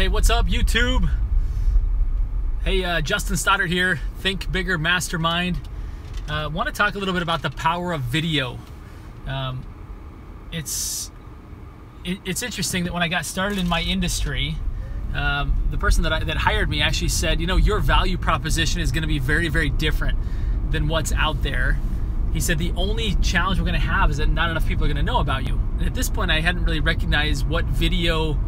Hey, what's up, YouTube? Hey, Justin Stoddard here, Think Bigger Mastermind. Want to talk a little bit about the power of video. It's interesting that when I got started in my industry, the person that hired me actually said, you know, your value proposition is going to be very, very different than what's out there. He said the only challenge we're going to have is that not enough people are going to know about you. And at this point, I hadn't really recognized what video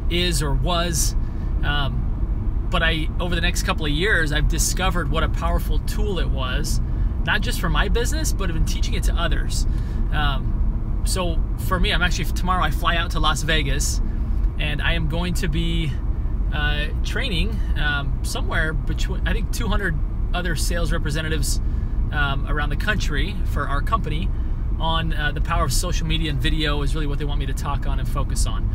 is or was, but over the next couple of years, I've discovered what a powerful tool it was, not just for my business, but I've been teaching it to others. So for me, tomorrow I fly out to Las Vegas, and I am going to be training somewhere between, I think, 200 other sales representatives around the country for our company on the power of social media and video is really what they want me to talk on and focus on.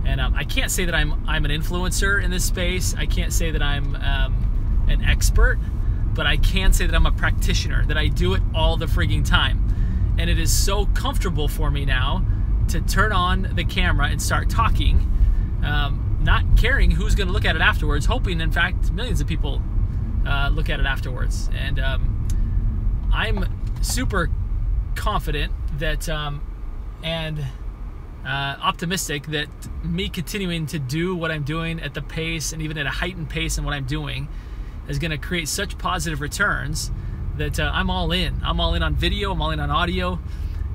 And I can't say that I'm an influencer in this space. I can't say that I'm an expert, but I can say that I'm a practitioner, that I do it all the frigging time. And it is so comfortable for me now to turn on the camera and start talking, not caring who's going to look at it afterwards, hoping, in fact, millions of people look at it afterwards. And I'm super confident that optimistic that me continuing to do what I'm doing at the pace and even at a heightened pace in what I'm doing is going to create such positive returns that I'm all in. I'm all in on video, I'm all in on audio.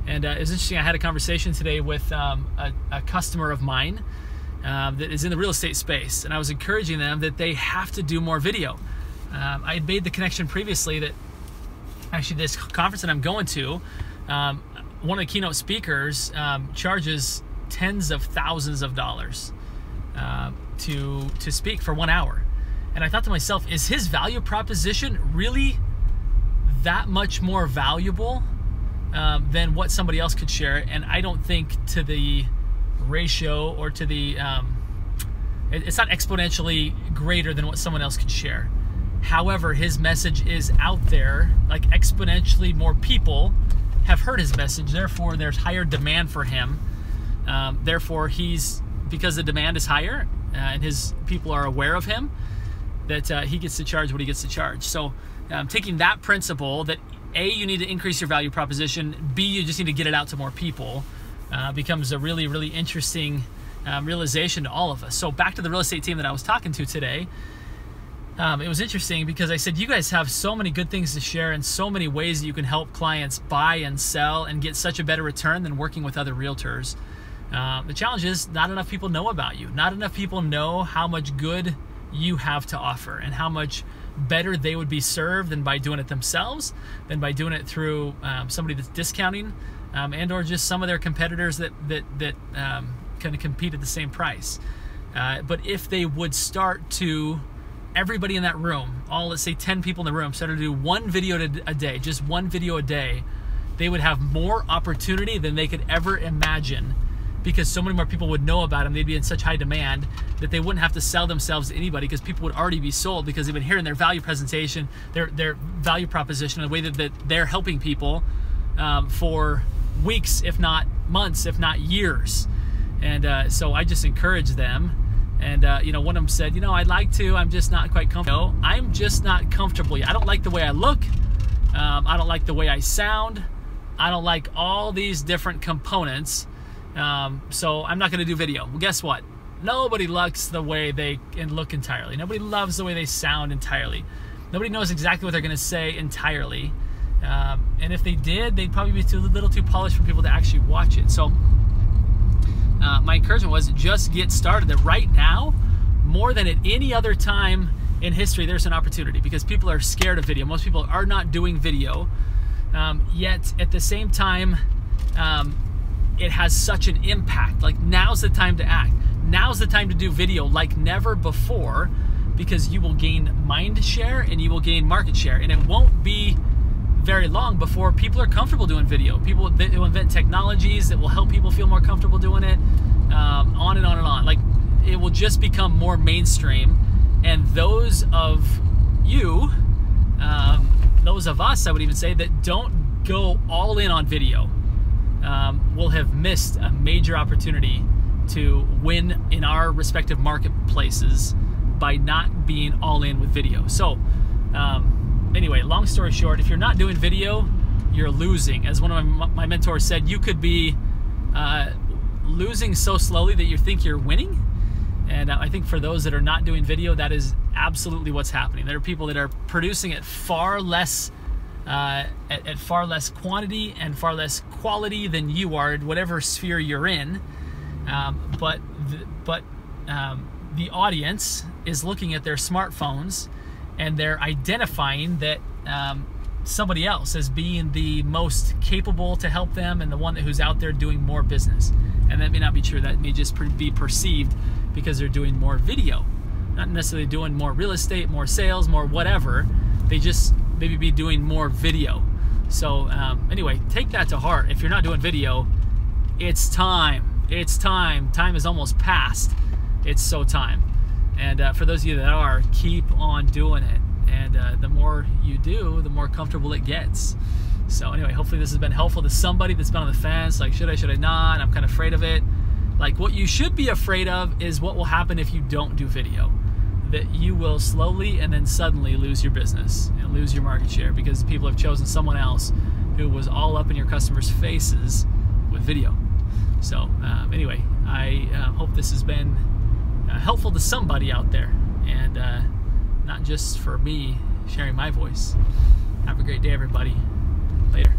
And it was interesting, I had a conversation today with a customer of mine that is in the real estate space, and I was encouraging them that they have to do more video. I had made the connection previously that actually this conference that I'm going to, one of the keynote speakers charges tens of thousands of dollars to speak for 1 hour. And I thought to myself, is his value proposition really that much more valuable than what somebody else could share? And I don't think to the ratio or to the, it's not exponentially greater than what someone else could share. However, his message is out there, like exponentially more people have heard his message, therefore there's higher demand for him. Therefore because the demand is higher and his people are aware of him, that he gets to charge what he gets to charge. So taking that principle that A, you need to increase your value proposition, B, you just need to get it out to more people, becomes a really, really interesting realization to all of us. So back to the real estate team that I was talking to today. It was interesting because I said, you guys have so many good things to share and so many ways that you can help clients buy and sell and get such a better return than working with other realtors. The challenge is not enough people know about you. Not enough people know how much good you have to offer and how much better they would be served than by doing it themselves, than by doing it through somebody that's discounting and or just some of their competitors that kind of compete at the same price. But if they would start to, everybody in that room, let's say 10 people in the room, started to do one video a day, just one video a day, they would have more opportunity than they could ever imagine, because so many more people would know about them. They'd be in such high demand that they wouldn't have to sell themselves to anybody, because people would already be sold because they've been hearing their value presentation, their value proposition, the way that they're helping people for weeks, if not months, if not years. And so I just encourage them. And you know, one of them said, you know, I'd like to, I'm just not quite comfortable. No, I'm just not comfortable yet. I don't like the way I look. I don't like the way I sound. I don't like all these different components. So I'm not going to do video. Well, guess what? Nobody likes the way they look entirely. Nobody loves the way they sound entirely. Nobody knows exactly what they're going to say entirely. And if they did, they'd probably be a little too polished for people to actually watch it. So my encouragement was just get started. That right now, more than at any other time in history, there's an opportunity, because people are scared of video. Most people are not doing video, yet at the same time, it has such an impact. Like, now's the time to act. Now's the time to do video like never before, because you will gain mind share and you will gain market share, and it won't be very long before people are comfortable doing video. People will invent technologies that will help people feel more comfortable doing it, on and on and on. Like, it will just become more mainstream, and those of you, those of us, I would even say, that don't go all in on video will have missed a major opportunity to win in our respective marketplaces by not being all in with video. So anyway, long story short, if you're not doing video, you're losing. As one of my mentors said, you could be losing so slowly that you think you're winning. And I think for those that are not doing video, that is absolutely what's happening. There are people that are producing at far less quantity and far less quality than you are, in whatever sphere you're in. But the audience is looking at their smartphones and they're identifying that somebody else as being the most capable to help them and the one who's out there doing more business. And that may not be true. That may just be perceived because they're doing more video, not necessarily doing more real estate, more sales, more whatever. They just maybe be doing more video. So anyway, take that to heart. If you're not doing video, it's time. It's time. Time is almost past. It's so time. And for those of you that are, keep on doing it. And the more you do, the more comfortable it gets. So anyway, hopefully this has been helpful to somebody that's been on the fence, like should I not? I'm kind of afraid of it. Like, what you should be afraid of is what will happen if you don't do video. That you will slowly and then suddenly lose your business and lose your market share because people have chosen someone else who was all up in your customers' faces with video. So anyway, I hope this has been helpful to somebody out there, and not just for me sharing my voice. Have a great day, everybody. Later.